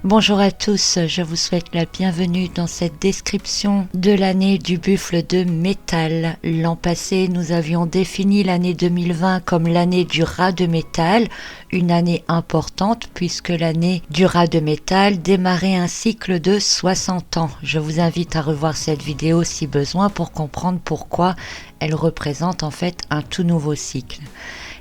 Bonjour à tous, je vous souhaite la bienvenue dans cette description de l'année du buffle de métal. L'an passé, nous avions défini l'année 2020 comme l'année du rat de métal, une année importante puisque l'année du rat de métal démarrait un cycle de 60 ans. Je vous invite à revoir cette vidéo si besoin pour comprendre pourquoi elle représente en fait un tout nouveau cycle.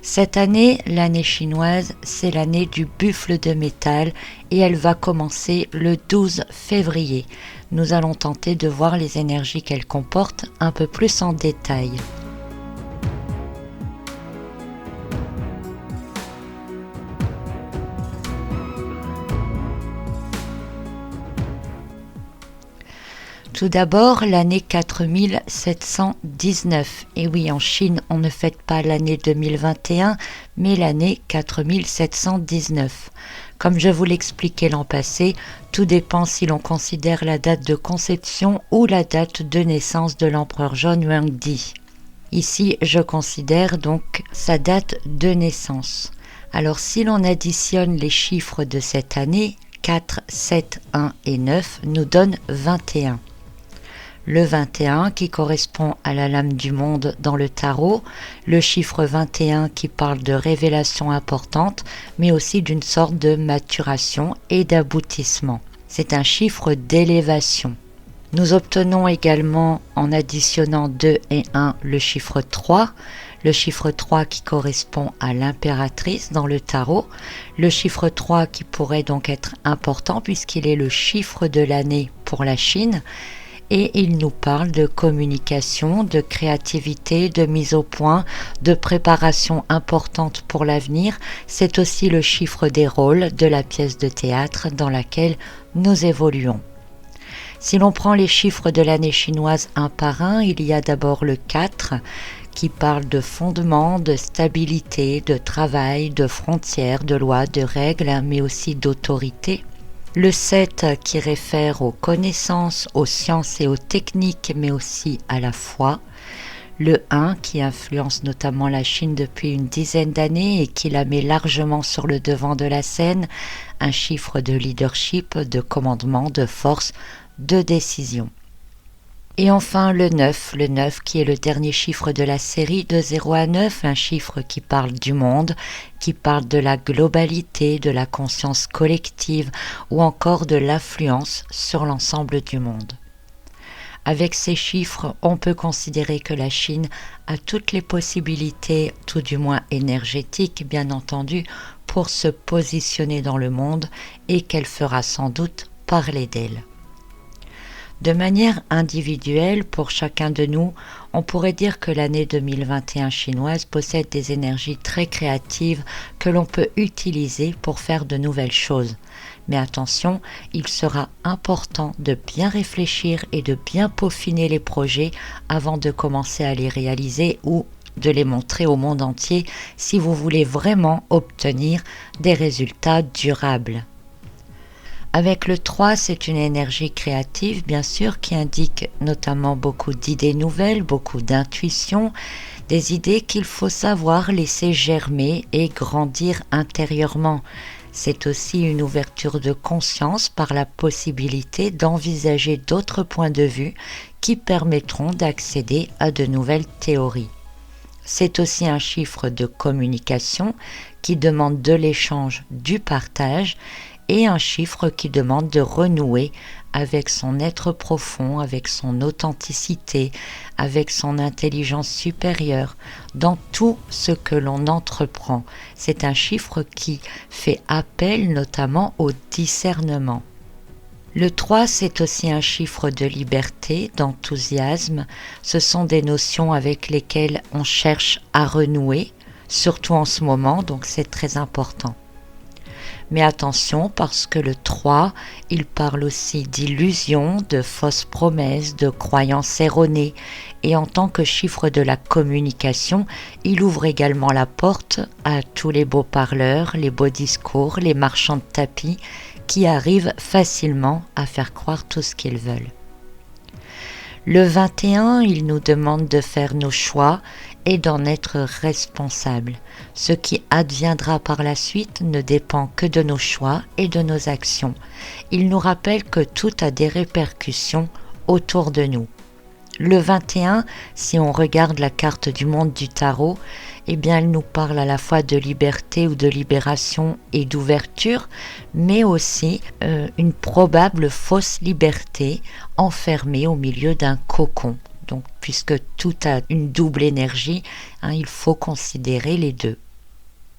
Cette année, l'année chinoise, c'est l'année du buffle de métal et elle va commencer le 12 février. Nous allons tenter de voir les énergies qu'elle comporte un peu plus en détail. Tout d'abord, l'année 4719. Et oui, en Chine, on ne fête pas l'année 2021, mais l'année 4719. Comme je vous l'expliquais l'an passé, tout dépend si l'on considère la date de conception ou la date de naissance de l'empereur Zhong Huangdi. Ici, je considère donc sa date de naissance. Alors, si l'on additionne les chiffres de cette année, 4, 7, 1 et 9 nous donne 21. Le 21 qui correspond à la lame du monde dans le tarot, le chiffre 21 qui parle de révélation importante, mais aussi d'une sorte de maturation et d'aboutissement. C'est un chiffre d'élévation. Nous obtenons également, en additionnant 2 et 1, le chiffre 3 qui correspond à l'impératrice dans le tarot, le chiffre 3 qui pourrait donc être important puisqu'il est le chiffre de l'année pour la Chine, et il nous parle de communication, de créativité, de mise au point, de préparation importante pour l'avenir. C'est aussi le chiffre des rôles de la pièce de théâtre dans laquelle nous évoluons. Si l'on prend les chiffres de l'année chinoise un par un, il y a d'abord le 4 qui parle de fondement, de stabilité, de travail, de frontières, de lois, de règles, mais aussi d'autorité. Le 7 qui réfère aux connaissances, aux sciences et aux techniques, mais aussi à la foi. Le 1 qui influence notamment la Chine depuis une dizaine d'années et qui la met largement sur le devant de la scène, un chiffre de leadership, de commandement, de force, de décision. Et enfin le 9 qui est le dernier chiffre de la série de 0 à 9, un chiffre qui parle du monde, qui parle de la globalité, de la conscience collective ou encore de l'affluence sur l'ensemble du monde. Avec ces chiffres, on peut considérer que la Chine a toutes les possibilités, tout du moins énergétiques bien entendu, pour se positionner dans le monde et qu'elle fera sans doute parler d'elle. De manière individuelle, pour chacun de nous, on pourrait dire que l'année 2021 chinoise possède des énergies très créatives que l'on peut utiliser pour faire de nouvelles choses. Mais attention, il sera important de bien réfléchir et de bien peaufiner les projets avant de commencer à les réaliser ou de les montrer au monde entier si vous voulez vraiment obtenir des résultats durables. Avec le 3, c'est une énergie créative, bien sûr, qui indique notamment beaucoup d'idées nouvelles, beaucoup d'intuition, des idées qu'il faut savoir laisser germer et grandir intérieurement. C'est aussi une ouverture de conscience par la possibilité d'envisager d'autres points de vue qui permettront d'accéder à de nouvelles théories. C'est aussi un chiffre de communication qui demande de l'échange, du partage, et un chiffre qui demande de renouer avec son être profond, avec son authenticité, avec son intelligence supérieure, dans tout ce que l'on entreprend. C'est un chiffre qui fait appel notamment au discernement. Le 3, c'est aussi un chiffre de liberté, d'enthousiasme. Ce sont des notions avec lesquelles on cherche à renouer, surtout en ce moment, donc c'est très important. Mais attention parce que le 3, il parle aussi d'illusions, de fausses promesses, de croyances erronées. Et en tant que chiffre de la communication, il ouvre également la porte à tous les beaux parleurs, les beaux discours, les marchands de tapis qui arrivent facilement à faire croire tout ce qu'ils veulent. Le 21, il nous demande de faire nos choix et d'en être responsable. Ce qui adviendra par la suite ne dépend que de nos choix et de nos actions. Il nous rappelle que tout a des répercussions autour de nous. Le 21, si on regarde la carte du monde du tarot, eh bien elle nous parle à la fois de liberté ou de libération et d'ouverture, mais aussi une probable fausse liberté enfermée au milieu d'un cocon. Donc, puisque tout a une double énergie, il faut considérer les deux.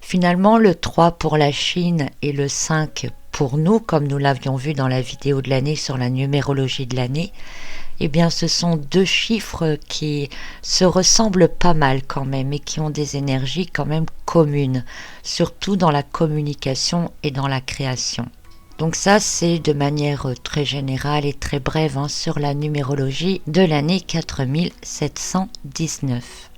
Finalement, le 3 pour la Chine et le 5 pour nous, comme nous l'avions vu dans la vidéo de l'année sur la numérologie de l'année, eh bien ce sont deux chiffres qui se ressemblent pas mal quand même et qui ont des énergies quand même communes, surtout dans la communication et dans la création. Donc ça, c'est de manière très générale et très brève sur la numérologie de l'année 4719.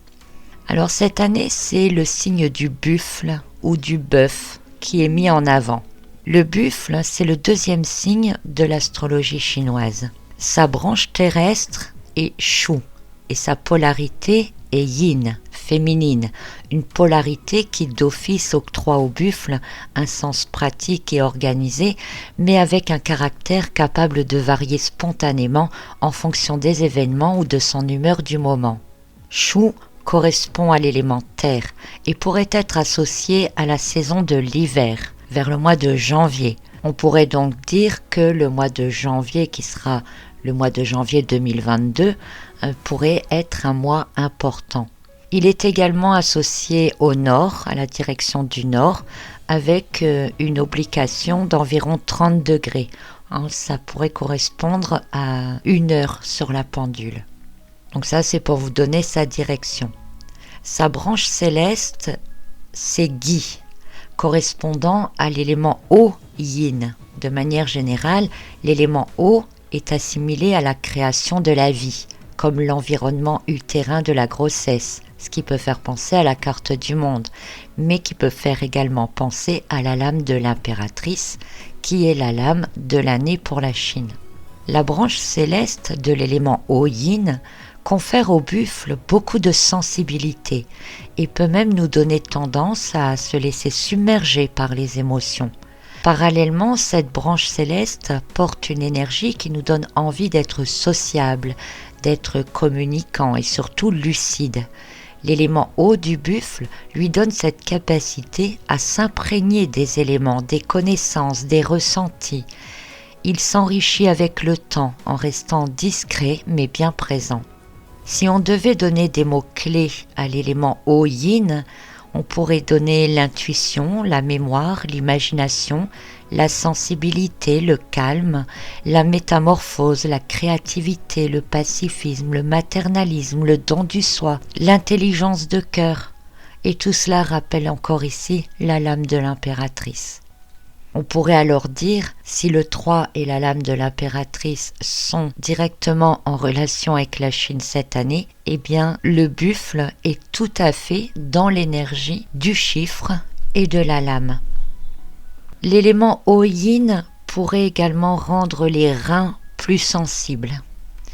Alors cette année, c'est le signe du buffle ou du bœuf qui est mis en avant. Le buffle, c'est le deuxième signe de l'astrologie chinoise. Sa branche terrestre est Shu et sa polarité est Yin, féminine, une polarité qui d'office octroie au buffle un sens pratique et organisé, mais avec un caractère capable de varier spontanément en fonction des événements ou de son humeur du moment. Shu correspond à l'élément terre et pourrait être associé à la saison de l'hiver, vers le mois de janvier. On pourrait donc dire que le mois de janvier, qui sera le mois de janvier 2022, pourrait être un mois important. Il est également associé au nord, à la direction du nord, avec une obliquation d'environ 30 degrés. Ça pourrait correspondre à 1 heure sur la pendule. Donc ça, c'est pour vous donner sa direction. Sa branche céleste, c'est Gui, correspondant à l'élément eau yin. De manière générale, l'élément eau est assimilé à la création de la vie, comme l'environnement utérin de la grossesse, ce qui peut faire penser à la carte du monde, mais qui peut faire également penser à la lame de l'impératrice, qui est la lame de l'année pour la Chine. La branche céleste de l'élément eau yin confère au buffle beaucoup de sensibilité et peut même nous donner tendance à se laisser submerger par les émotions. Parallèlement, cette branche céleste porte une énergie qui nous donne envie d'être sociable, d'être communicant et surtout lucide. L'élément eau du buffle lui donne cette capacité à s'imprégner des éléments, des connaissances, des ressentis. Il s'enrichit avec le temps en restant discret mais bien présent. Si on devait donner des mots-clés à l'élément eau yin, on pourrait donner l'intuition, la mémoire, l'imagination, la sensibilité, le calme, la métamorphose, la créativité, le pacifisme, le maternalisme, le don du soi, l'intelligence de cœur. Et tout cela rappelle encore ici la lame de l'impératrice. On pourrait alors dire, si le 3 et la lame de l'impératrice sont directement en relation avec la Chine cette année, eh bien le buffle est tout à fait dans l'énergie du chiffre et de la lame. L'élément eau yin pourrait également rendre les reins plus sensibles.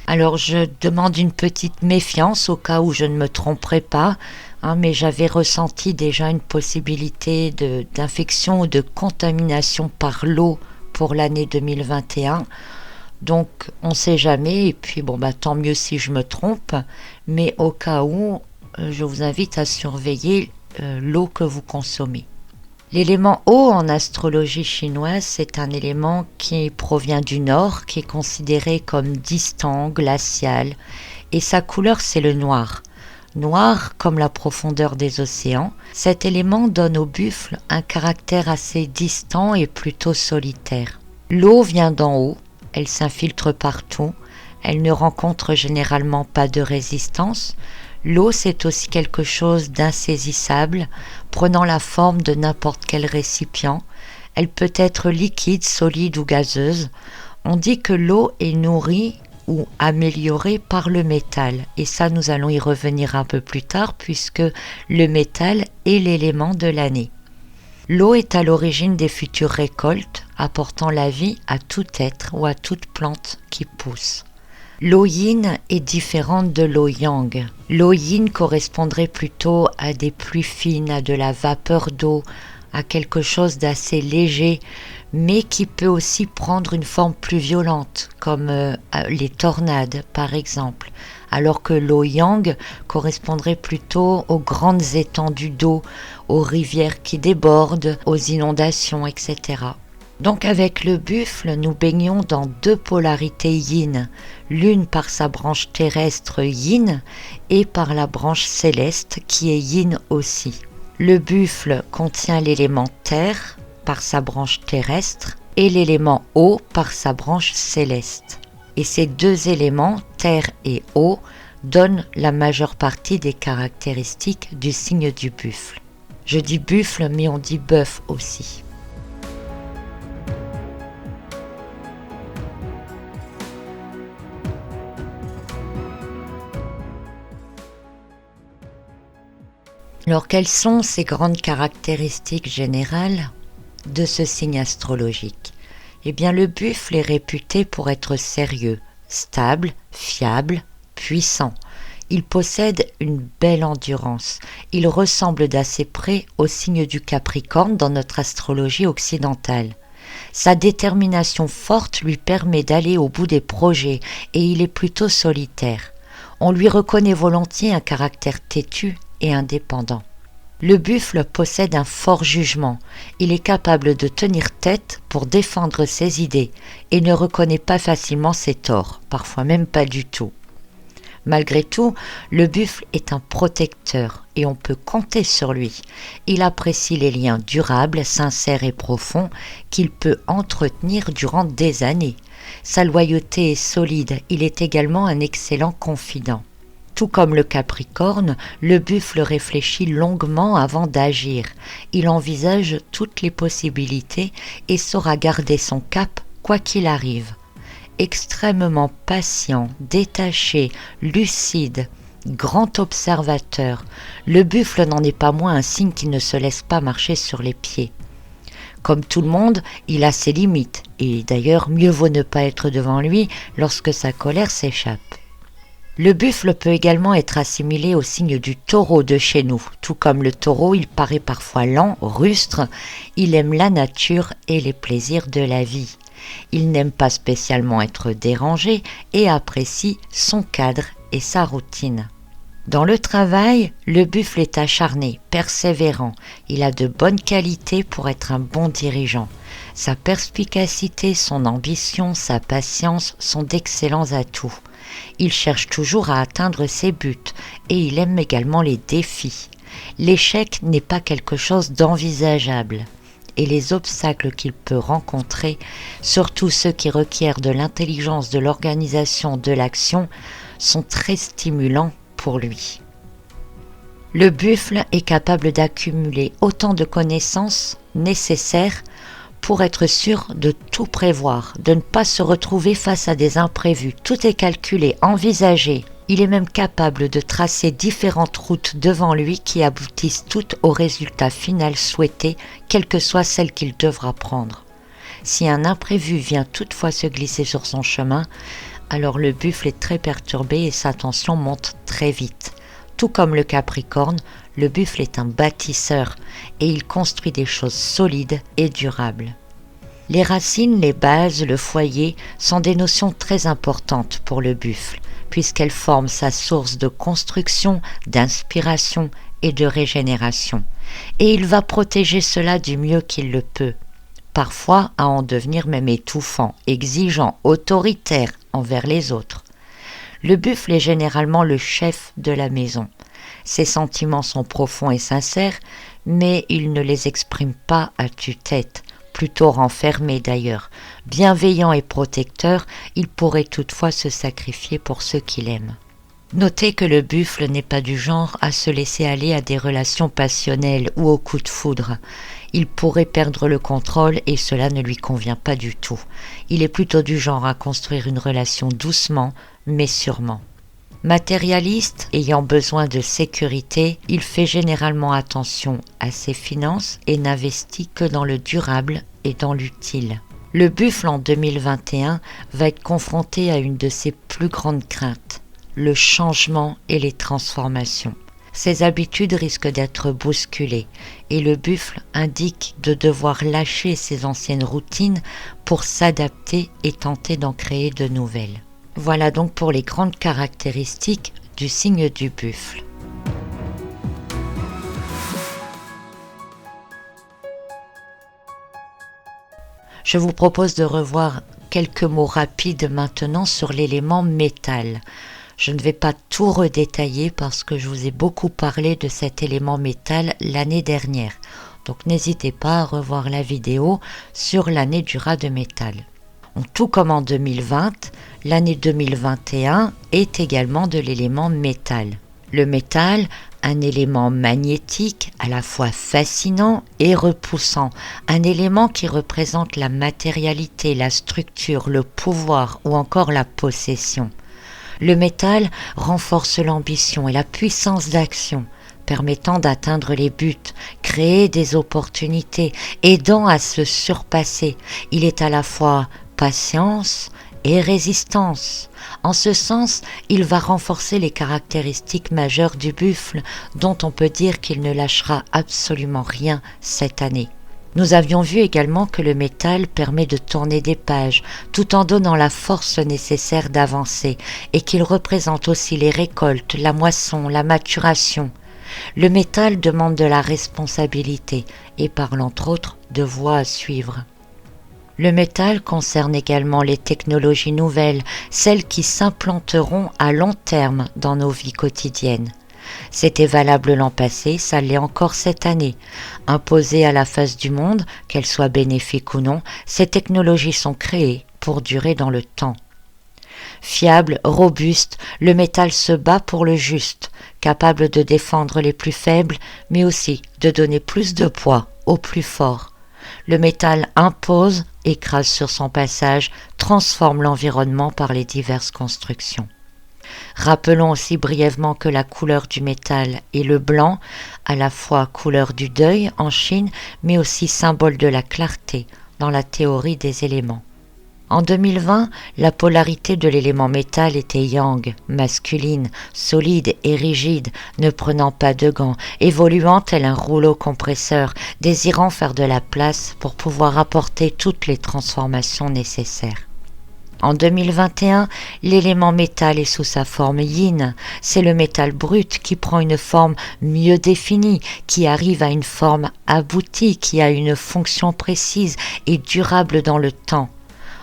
Alors je demande une petite méfiance au cas où je ne me tromperai pas, mais j'avais ressenti déjà une possibilité d'infection ou de contamination par l'eau pour l'année 2021. Donc on ne sait jamais, et puis tant mieux si je me trompe, mais au cas où, je vous invite à surveiller l'eau que vous consommez. L'élément eau en astrologie chinoise, c'est un élément qui provient du nord, qui est considéré comme distant, glacial, et sa couleur c'est le noir. Noir comme la profondeur des océans, cet élément donne au buffle un caractère assez distant et plutôt solitaire. L'eau vient d'en haut, elle s'infiltre partout, elle ne rencontre généralement pas de résistance. L'eau, c'est aussi quelque chose d'insaisissable, prenant la forme de n'importe quel récipient. Elle peut être liquide, solide ou gazeuse. On dit que l'eau est nourrie ou améliorée par le métal. Et ça, nous allons y revenir un peu plus tard, puisque le métal est l'élément de l'année. L'eau est à l'origine des futures récoltes, apportant la vie à tout être ou à toute plante qui pousse. L'eau yin est différente de l'eau yang. L'eau yin correspondrait plutôt à des pluies fines, à de la vapeur d'eau, à quelque chose d'assez léger, mais qui peut aussi prendre une forme plus violente, comme les tornades par exemple, alors que l'eau yang correspondrait plutôt aux grandes étendues d'eau, aux rivières qui débordent, aux inondations, etc. Donc avec le buffle, nous baignons dans deux polarités yin, l'une par sa branche terrestre yin et par la branche céleste qui est yin aussi. Le buffle contient l'élément terre par sa branche terrestre et l'élément eau par sa branche céleste. Et ces deux éléments, terre et eau, donnent la majeure partie des caractéristiques du signe du buffle. Je dis buffle, mais on dit bœuf aussi. Alors, quelles sont ces grandes caractéristiques générales de ce signe astrologique? Eh bien, le buffle est réputé pour être sérieux, stable, fiable, puissant. Il possède une belle endurance. Il ressemble d'assez près au signe du Capricorne dans notre astrologie occidentale. Sa détermination forte lui permet d'aller au bout des projets et il est plutôt solitaire. On lui reconnaît volontiers un caractère têtu et indépendant. Le buffle possède un fort jugement. Il est capable de tenir tête pour défendre ses idées et ne reconnaît pas facilement ses torts, parfois même pas du tout. Malgré tout, le buffle est un protecteur et on peut compter sur lui. Il apprécie les liens durables, sincères et profonds qu'il peut entretenir durant des années. Sa loyauté est solide, il est également un excellent confident. Tout comme le Capricorne, le buffle réfléchit longuement avant d'agir. Il envisage toutes les possibilités et saura garder son cap quoi qu'il arrive. Extrêmement patient, détaché, lucide, grand observateur, le buffle n'en est pas moins un signe qui ne se laisse pas marcher sur les pieds. Comme tout le monde, il a ses limites, et d'ailleurs mieux vaut ne pas être devant lui lorsque sa colère s'échappe. Le buffle peut également être assimilé au signe du taureau de chez nous. Tout comme le taureau, il paraît parfois lent, rustre, il aime la nature et les plaisirs de la vie. Il n'aime pas spécialement être dérangé et apprécie son cadre et sa routine. Dans le travail, le buffle est acharné, persévérant. Il a de bonnes qualités pour être un bon dirigeant. Sa perspicacité, son ambition, sa patience sont d'excellents atouts. Il cherche toujours à atteindre ses buts et il aime également les défis. L'échec n'est pas quelque chose d'envisageable. Et les obstacles qu'il peut rencontrer, surtout ceux qui requièrent de l'intelligence, de l'organisation, de l'action, sont très stimulants pour lui. Le buffle est capable d'accumuler autant de connaissances nécessaires pour être sûr de tout prévoir, de ne pas se retrouver face à des imprévus. Tout est calculé, envisagé. Il est même capable de tracer différentes routes devant lui qui aboutissent toutes au résultat final souhaité, quelle que soit celle qu'il devra prendre. Si un imprévu vient toutefois se glisser sur son chemin, alors le buffle est très perturbé et sa tension monte très vite. Tout comme le Capricorne, le buffle est un bâtisseur et il construit des choses solides et durables. Les racines, les bases, le foyer sont des notions très importantes pour le buffle, puisqu'elles forment sa source de construction, d'inspiration et de régénération. Et il va protéger cela du mieux qu'il le peut, parfois à en devenir même étouffant, exigeant, autoritaire envers les autres. Le buffle est généralement le chef de la maison. Ses sentiments sont profonds et sincères, mais il ne les exprime pas à tue-tête, plutôt renfermé d'ailleurs. Bienveillant et protecteur, il pourrait toutefois se sacrifier pour ceux qu'il aime. Notez que le buffle n'est pas du genre à se laisser aller à des relations passionnelles ou au coup de foudre. Il pourrait perdre le contrôle et cela ne lui convient pas du tout. Il est plutôt du genre à construire une relation doucement, mais sûrement. Matérialiste, ayant besoin de sécurité, il fait généralement attention à ses finances et n'investit que dans le durable et dans l'utile. Le buffle en 2021 va être confronté à une de ses plus grandes craintes, le changement et les transformations. Ses habitudes risquent d'être bousculées et le buffle indique de devoir lâcher ses anciennes routines pour s'adapter et tenter d'en créer de nouvelles. Voilà donc pour les grandes caractéristiques du signe du buffle. Je vous propose de revoir quelques mots rapides maintenant sur l'élément métal. Je ne vais pas tout redétailler parce que je vous ai beaucoup parlé de cet élément métal l'année dernière. Donc n'hésitez pas à revoir la vidéo sur l'année du rat de métal. Tout comme en 2020, l'année 2021 est également de l'élément métal. Le métal, un élément magnétique à la fois fascinant et repoussant, un élément qui représente la matérialité, la structure, le pouvoir ou encore la possession. Le métal renforce l'ambition et la puissance d'action, permettant d'atteindre les buts, créer des opportunités, aidant à se surpasser. Il est à la fois patience et résistance. En ce sens, il va renforcer les caractéristiques majeures du buffle, dont on peut dire qu'il ne lâchera absolument rien cette année. Nous avions vu également que le métal permet de tourner des pages, tout en donnant la force nécessaire d'avancer, et qu'il représente aussi les récoltes, la moisson, la maturation. Le métal demande de la responsabilité, et parle entre autres de voies à suivre. Le métal concerne également les technologies nouvelles, celles qui s'implanteront à long terme dans nos vies quotidiennes. C'était valable l'an passé, ça l'est encore cette année. Imposées à la face du monde, qu'elles soient bénéfiques ou non, ces technologies sont créées pour durer dans le temps. Fiable, robuste, le métal se bat pour le juste, capable de défendre les plus faibles, mais aussi de donner plus de poids aux plus forts. Le métal impose, écrase sur son passage, transforme l'environnement par les diverses constructions. Rappelons aussi brièvement que la couleur du métal est le blanc, à la fois couleur du deuil en Chine, mais aussi symbole de la clarté dans la théorie des éléments. En 2020, la polarité de l'élément métal était yang, masculine, solide et rigide, ne prenant pas de gants, évoluant tel un rouleau compresseur, désirant faire de la place pour pouvoir apporter toutes les transformations nécessaires. En 2021, l'élément métal est sous sa forme yin. C'est le métal brut qui prend une forme mieux définie, qui arrive à une forme aboutie, qui a une fonction précise et durable dans le temps.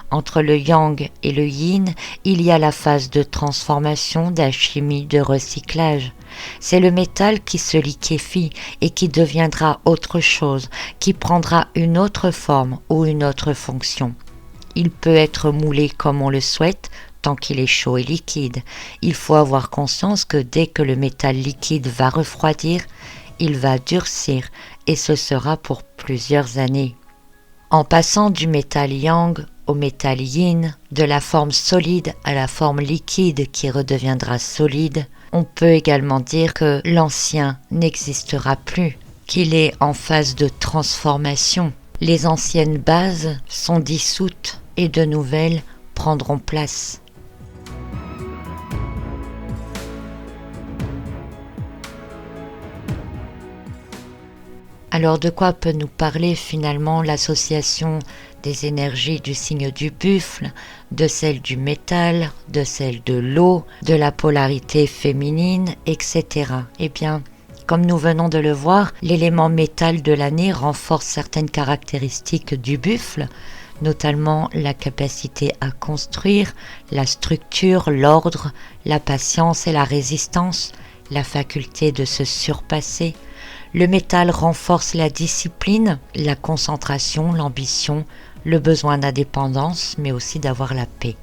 Entre le yang et le yin, il y a la phase de transformation, d'alchimie, de recyclage. C'est le métal qui se liquéfie et qui deviendra autre chose, qui prendra une autre forme ou une autre fonction. Il peut être moulé comme on le souhaite, tant qu'il est chaud et liquide. Il faut avoir conscience que dès que le métal liquide va refroidir, il va durcir, et ce sera pour plusieurs années. En passant du métal yang au métal yin, de la forme solide à la forme liquide qui redeviendra solide, on peut également dire que l'ancien n'existera plus, qu'il est en phase de transformation. Les anciennes bases sont dissoutes et de nouvelles prendront place. Alors de quoi peut nous parler finalement l'association des énergies du signe du buffle, de celle du métal, de celle de l'eau, de la polarité féminine, etc. Eh bien, comme nous venons de le voir, l'élément métal de l'année renforce certaines caractéristiques du buffle, notamment la capacité à construire, la structure, l'ordre, la patience et la résistance, la faculté de se surpasser. Le métal renforce la discipline, la concentration, l'ambition, le besoin d'indépendance, mais aussi d'avoir la paix.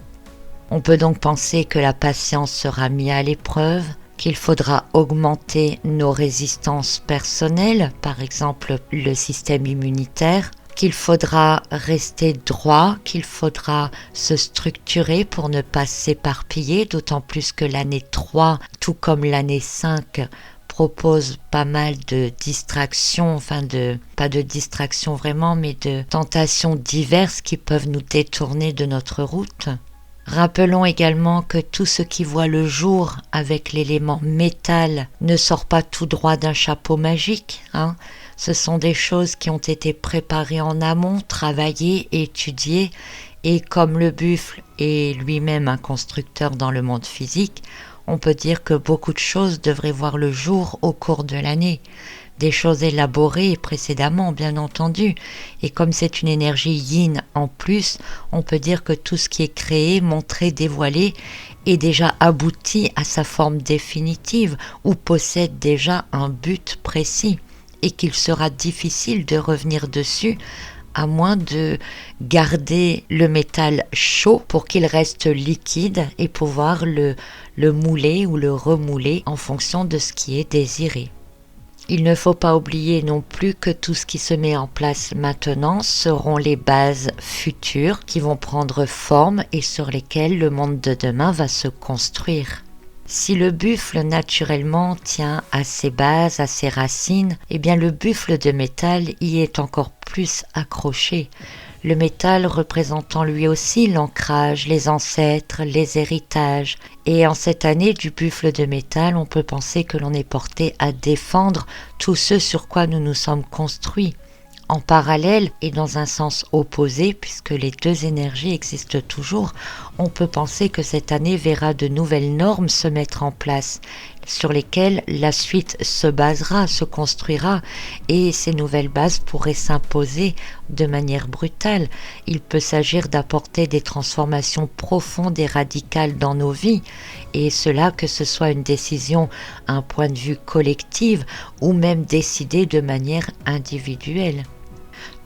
On peut donc penser que la patience sera mise à l'épreuve, qu'il faudra augmenter nos résistances personnelles, par exemple le système immunitaire, qu'il faudra rester droit, qu'il faudra se structurer pour ne pas s'éparpiller, d'autant plus que l'année 3, tout comme l'année 5, propose pas mal de distractions, pas de distractions vraiment, mais de tentations diverses qui peuvent nous détourner de notre route. Rappelons également que tout ce qui voit le jour avec l'élément métal ne sort pas tout droit d'un chapeau magique, hein. Ce sont des choses qui ont été préparées en amont, travaillées, étudiées, et comme le buffle est lui-même un constructeur dans le monde physique, on peut dire que beaucoup de choses devraient voir le jour au cours de l'année. Des choses élaborées précédemment, bien entendu. Et comme c'est une énergie yin en plus, on peut dire que tout ce qui est créé, montré, dévoilé est déjà abouti à sa forme définitive ou possède déjà un but précis et qu'il sera difficile de revenir dessus à moins de garder le métal chaud pour qu'il reste liquide et pouvoir le mouler ou le remouler en fonction de ce qui est désiré. Il ne faut pas oublier non plus que tout ce qui se met en place maintenant seront les bases futures qui vont prendre forme et sur lesquelles le monde de demain va se construire. Si le buffle naturellement tient à ses bases, à ses racines, eh bien le buffle de métal y est encore plus accroché. Le métal représentant lui aussi l'ancrage, les ancêtres, les héritages. Et en cette année du buffle de métal, on peut penser que l'on est porté à défendre tout ce sur quoi nous nous sommes construits. En parallèle et dans un sens opposé, puisque les deux énergies existent toujours, on peut penser que cette année verra de nouvelles normes se mettre en place, sur lesquelles la suite se basera, se construira, et ces nouvelles bases pourraient s'imposer de manière brutale. Il peut s'agir d'apporter des transformations profondes et radicales dans nos vies, et cela que ce soit une décision, un point de vue collectif, ou même décidée de manière individuelle.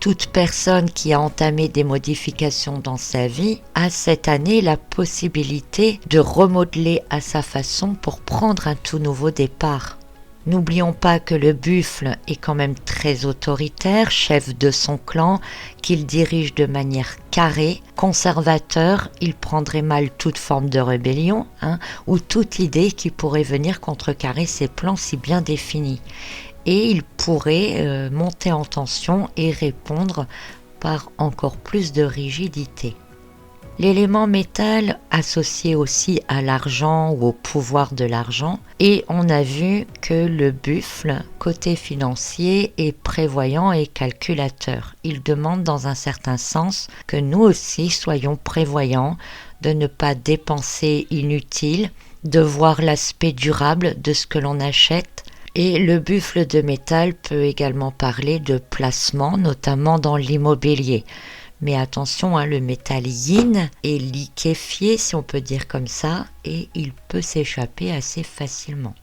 Toute personne qui a entamé des modifications dans sa vie a cette année la possibilité de remodeler à sa façon pour prendre un tout nouveau départ. N'oublions pas que le buffle est quand même très autoritaire, chef de son clan, qu'il dirige de manière carrée, conservateur, il prendrait mal toute forme de rébellion, ou toute idée qui pourrait venir contrecarrer ses plans si bien définis. Et il pourrait monter en tension et répondre par encore plus de rigidité. L'élément métal associé aussi à l'argent ou au pouvoir de l'argent, et on a vu que le buffle, côté financier, est prévoyant et calculateur. Il demande dans un certain sens que nous aussi soyons prévoyants, de ne pas dépenser inutile, de voir l'aspect durable de ce que l'on achète. Et le buffle de métal peut également parler de placement, notamment dans l'immobilier. Mais attention, le métal yin est liquéfié, si on peut dire comme ça, et il peut s'échapper assez facilement.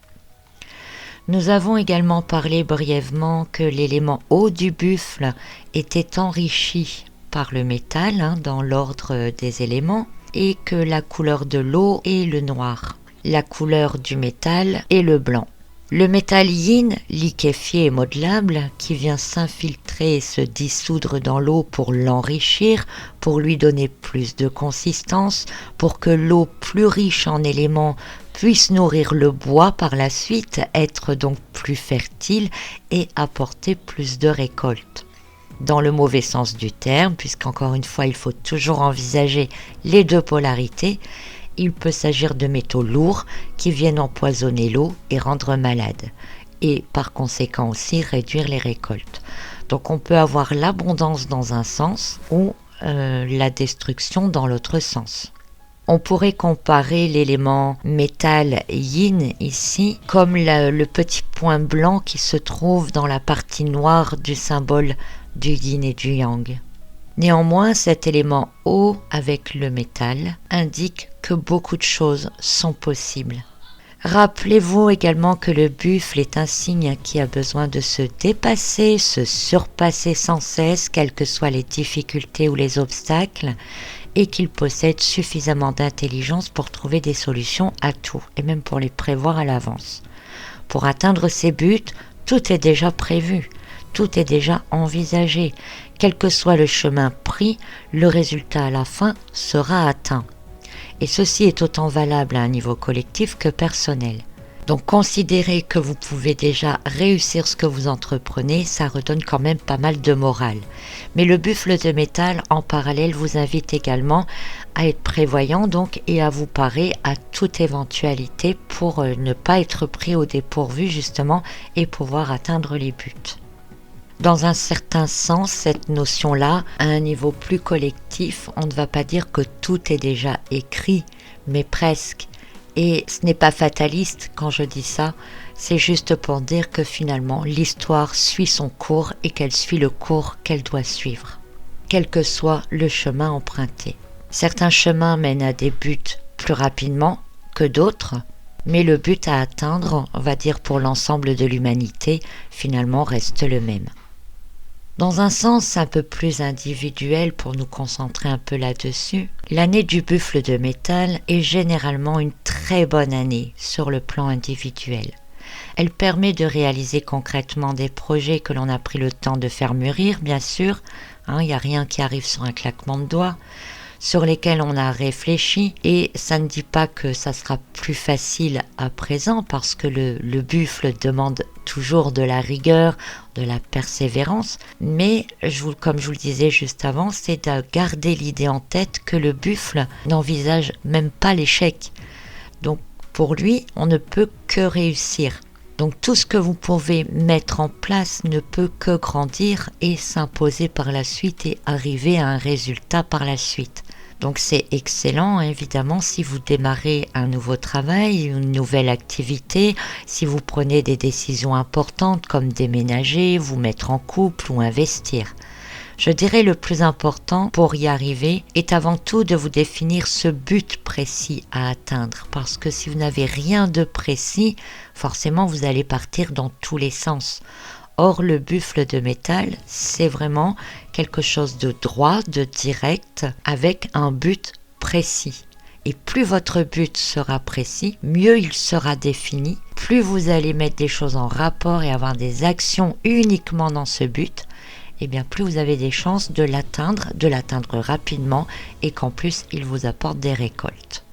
Nous avons également parlé brièvement que l'élément eau du buffle était enrichi par le métal, dans l'ordre des éléments, et que la couleur de l'eau est le noir, la couleur du métal est le blanc. Le métal yin, liquéfié et modelable, qui vient s'infiltrer et se dissoudre dans l'eau pour l'enrichir, pour lui donner plus de consistance, pour que l'eau plus riche en éléments puisse nourrir le bois par la suite, être donc plus fertile et apporter plus de récoltes. Dans le mauvais sens du terme, puisqu'encore une fois il faut toujours envisager les deux polarités, il peut s'agir de métaux lourds qui viennent empoisonner l'eau et rendre malade, et par conséquent aussi réduire les récoltes. Donc on peut avoir l'abondance dans un sens ou la destruction dans l'autre sens. On pourrait comparer l'élément métal yin ici comme le petit point blanc qui se trouve dans la partie noire du symbole du yin et du yang. Néanmoins, cet élément eau avec le métal indique que beaucoup de choses sont possibles. Rappelez-vous également que le buffle est un signe qui a besoin de se dépasser, se surpasser sans cesse, quelles que soient les difficultés ou les obstacles, et qu'il possède suffisamment d'intelligence pour trouver des solutions à tout, et même pour les prévoir à l'avance. Pour atteindre ses buts, tout est déjà prévu. Tout est déjà envisagé. Quel que soit le chemin pris, le résultat à la fin sera atteint. Et ceci est autant valable à un niveau collectif que personnel. Donc considérez que vous pouvez déjà réussir ce que vous entreprenez, ça redonne quand même pas mal de morale. Mais le buffle de métal en parallèle vous invite également à être prévoyant donc et à vous parer à toute éventualité pour ne pas être pris au dépourvu justement et pouvoir atteindre les buts. Dans un certain sens, cette notion-là, à un niveau plus collectif, on ne va pas dire que tout est déjà écrit, mais presque. Et ce n'est pas fataliste quand je dis ça, c'est juste pour dire que finalement l'histoire suit son cours et qu'elle suit le cours qu'elle doit suivre, quel que soit le chemin emprunté. Certains chemins mènent à des buts plus rapidement que d'autres, mais le but à atteindre, on va dire pour l'ensemble de l'humanité, finalement reste le même. Dans un sens un peu plus individuel pour nous concentrer un peu là-dessus, l'année du buffle de métal est généralement une très bonne année sur le plan individuel. Elle permet de réaliser concrètement des projets que l'on a pris le temps de faire mûrir, bien sûr, il n'y a rien qui arrive sur un claquement de doigts, sur lesquels on a réfléchi, et ça ne dit pas que ça sera plus facile à présent parce que le buffle demande toujours de la rigueur, de la persévérance, mais comme je vous le disais juste avant, c'est de garder l'idée en tête que le buffle n'envisage même pas l'échec. Donc pour lui, on ne peut que réussir. Donc tout ce que vous pouvez mettre en place ne peut que grandir et s'imposer par la suite et arriver à un résultat par la suite. Donc c'est excellent évidemment si vous démarrez un nouveau travail, une nouvelle activité, si vous prenez des décisions importantes comme déménager, vous mettre en couple ou investir. Je dirais le plus important pour y arriver est avant tout de vous définir ce but précis à atteindre parce que si vous n'avez rien de précis, forcément vous allez partir dans tous les sens. Or le buffle de métal, c'est vraiment quelque chose de droit, de direct, avec un but précis. Et plus votre but sera précis, mieux il sera défini, plus vous allez mettre des choses en rapport et avoir des actions uniquement dans ce but, et bien plus vous avez des chances de l'atteindre rapidement et qu'en plus il vous apporte des récoltes.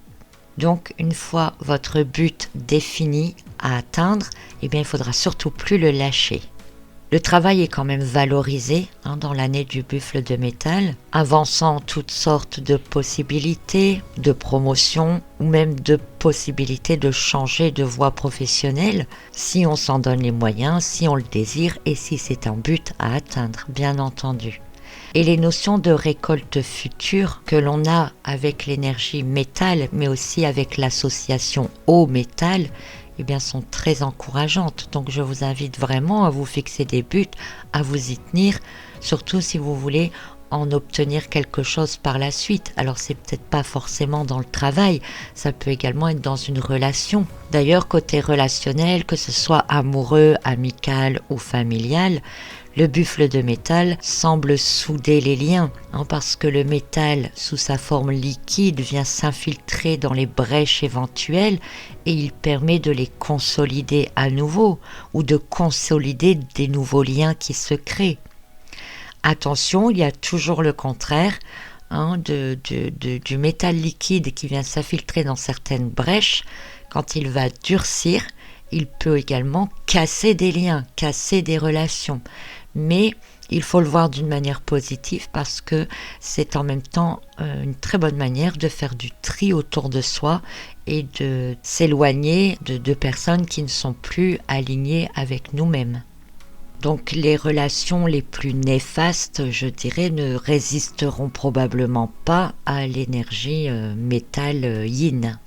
Donc une fois votre but défini à atteindre, et bien il ne faudra surtout plus le lâcher. Le travail est quand même valorisé dans l'année du buffle de métal, avançant toutes sortes de possibilités, de promotion ou même de possibilités de changer de voie professionnelle si on s'en donne les moyens, si on le désire et si c'est un but à atteindre, bien entendu. Et les notions de récolte future que l'on a avec l'énergie métal, mais aussi avec l'association eau-métal, eh bien, sont très encourageantes. Donc je vous invite vraiment à vous fixer des buts, à vous y tenir, surtout si vous voulez en obtenir quelque chose par la suite. Alors c'est peut-être pas forcément dans le travail, ça peut également être dans une relation. D'ailleurs, côté relationnel, que ce soit amoureux, amical ou familial, le buffle de métal semble souder les liens, parce que le métal, sous sa forme liquide, vient s'infiltrer dans les brèches éventuelles et il permet de les consolider à nouveau ou de consolider des nouveaux liens qui se créent. Attention, il y a toujours le contraire du métal liquide qui vient s'infiltrer dans certaines brèches. Quand il va durcir, il peut également casser des liens, casser des relations. Mais il faut le voir d'une manière positive parce que c'est en même temps une très bonne manière de faire du tri autour de soi et de s'éloigner de personnes qui ne sont plus alignées avec nous-mêmes. Donc les relations les plus néfastes, je dirais, ne résisteront probablement pas à l'énergie métal yin.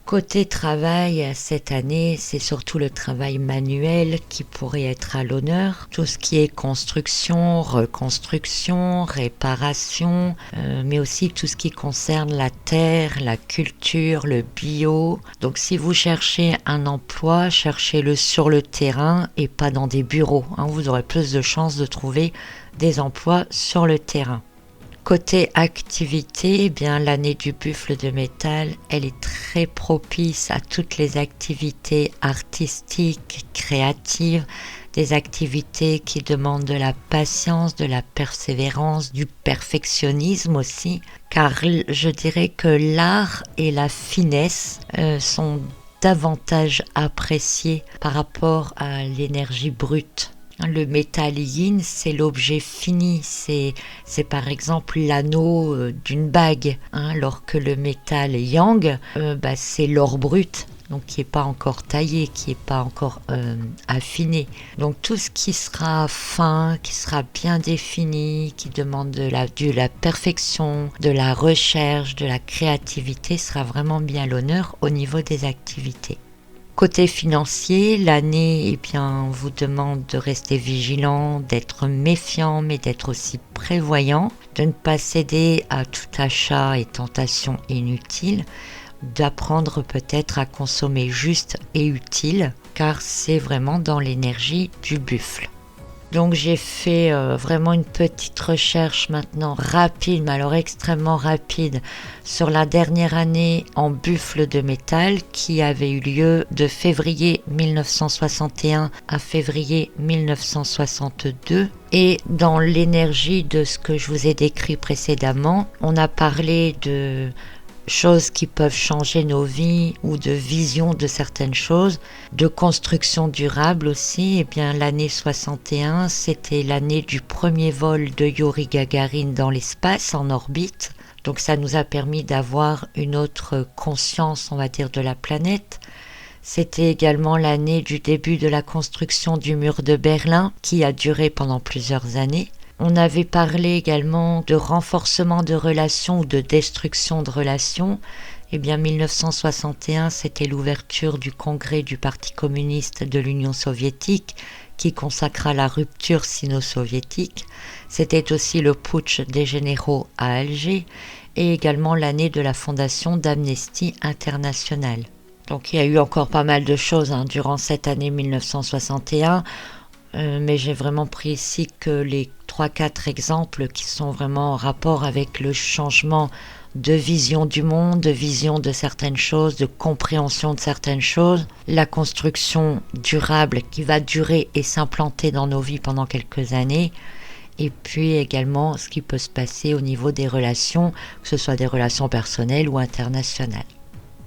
Côté travail, cette année, c'est surtout le travail manuel qui pourrait être à l'honneur. Tout ce qui est construction, reconstruction, réparation, mais aussi tout ce qui concerne la terre, la culture, le bio. Donc si vous cherchez un emploi, cherchez-le sur le terrain et pas dans des bureaux. Vous aurez plus de chances de trouver des emplois sur le terrain. Côté activité, eh bien l'année du buffle de métal, elle est très propice à toutes les activités artistiques, créatives, des activités qui demandent de la patience, de la persévérance, du perfectionnisme aussi, car je dirais que l'art et la finesse sont davantage apprécié par rapport à l'énergie brute. Le métal yin, c'est l'objet fini, c'est par exemple l'anneau d'une bague, alors que le métal yang, c'est l'or brut, donc qui n'est pas encore taillé, qui n'est pas encore affiné. Donc tout ce qui sera fin, qui sera bien défini, qui demande de la perfection, de la recherche, de la créativité, sera vraiment bien à l'honneur au niveau des activités. Côté financier, l'année vous demande de rester vigilant, d'être méfiant, mais d'être aussi prévoyant, de ne pas céder à tout achat et tentation inutile, d'apprendre peut-être à consommer juste et utile, car c'est vraiment dans l'énergie du buffle. Donc j'ai fait vraiment une petite recherche maintenant rapide, mais alors extrêmement rapide, sur la dernière année en buffle de métal qui avait eu lieu de février 1961 à février 1962. Et dans l'énergie de ce que je vous ai décrit précédemment, on a parlé de choses qui peuvent changer nos vies ou de vision de certaines choses, de construction durable aussi. Et bien l'année 61, c'était l'année du premier vol de Yuri Gagarin dans l'espace, en orbite. Donc ça nous a permis d'avoir une autre conscience, on va dire, de la planète. C'était également l'année du début de la construction du mur de Berlin, qui a duré pendant plusieurs années. On avait parlé également de renforcement de relations ou de destruction de relations. Eh bien, 1961, c'était l'ouverture du congrès du Parti communiste de l'Union soviétique qui consacra la rupture sino-soviétique. C'était aussi le putsch des généraux à Alger et également l'année de la fondation d'Amnesty International. Donc, il y a eu encore pas mal de choses durant cette année 1961. Mais j'ai vraiment pris ici que les 3-4 exemples qui sont vraiment en rapport avec le changement de vision du monde, de vision de certaines choses, de compréhension de certaines choses, la construction durable qui va durer et s'implanter dans nos vies pendant quelques années, et puis également ce qui peut se passer au niveau des relations, que ce soit des relations personnelles ou internationales.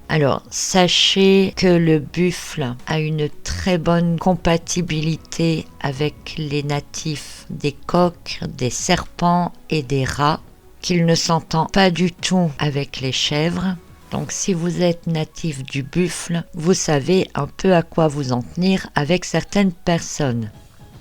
Alors, sachez que le buffle a une très bonne compatibilité avec les natifs des coqs, des serpents et des rats, qu'il ne s'entend pas du tout avec les chèvres. Donc, si vous êtes natif du buffle, vous savez un peu à quoi vous en tenir avec certaines personnes.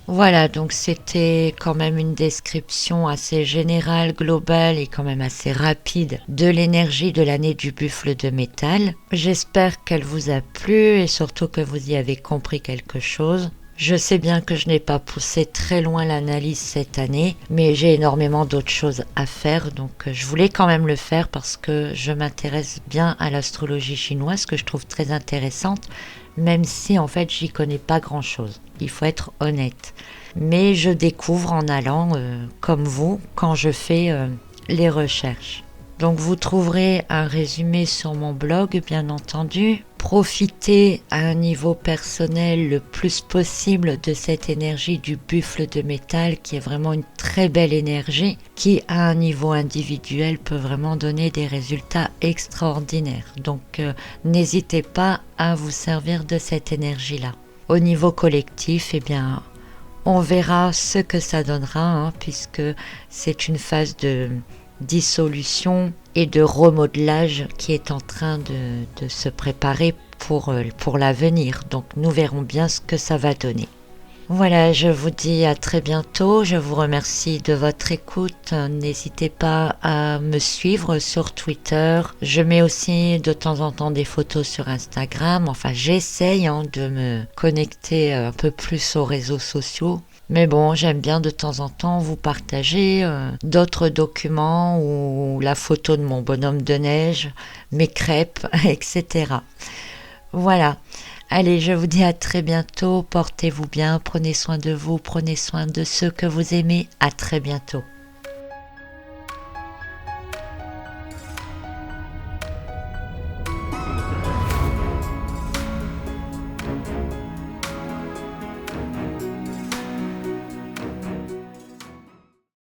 Voilà, donc c'était quand même une description assez générale, globale et quand même assez rapide de l'énergie de l'année du buffle de métal. J'espère qu'elle vous a plu et surtout que vous y avez compris quelque chose. Je sais bien que je n'ai pas poussé très loin l'analyse cette année, mais j'ai énormément d'autres choses à faire, donc je voulais quand même le faire parce que je m'intéresse bien à l'astrologie chinoise, que je trouve très intéressante, même si en fait j'y connais pas grand-chose. Il faut être honnête. Mais je découvre en allant, comme vous, quand je fais les recherches. Donc vous trouverez un résumé sur mon blog, bien entendu. Profitez à un niveau personnel le plus possible de cette énergie du buffle de métal qui est vraiment une très belle énergie qui à un niveau individuel peut vraiment donner des résultats extraordinaires. Donc n'hésitez pas à vous servir de cette énergie-là. Au niveau collectif, eh bien, on verra ce que ça donnera puisque c'est une phase de dissolution et de remodelage qui est en train de se préparer pour l'avenir. Donc nous verrons bien ce que ça va donner. Voilà, je vous dis à très bientôt. Je vous remercie de votre écoute. N'hésitez pas à me suivre sur Twitter. Je mets aussi de temps en temps des photos sur Instagram. Enfin, j'essaye de me connecter un peu plus aux réseaux sociaux. Mais bon, j'aime bien de temps en temps vous partager d'autres documents ou la photo de mon bonhomme de neige, mes crêpes, etc. Voilà. Allez, je vous dis à très bientôt. Portez-vous bien, prenez soin de vous, prenez soin de ceux que vous aimez. À très bientôt.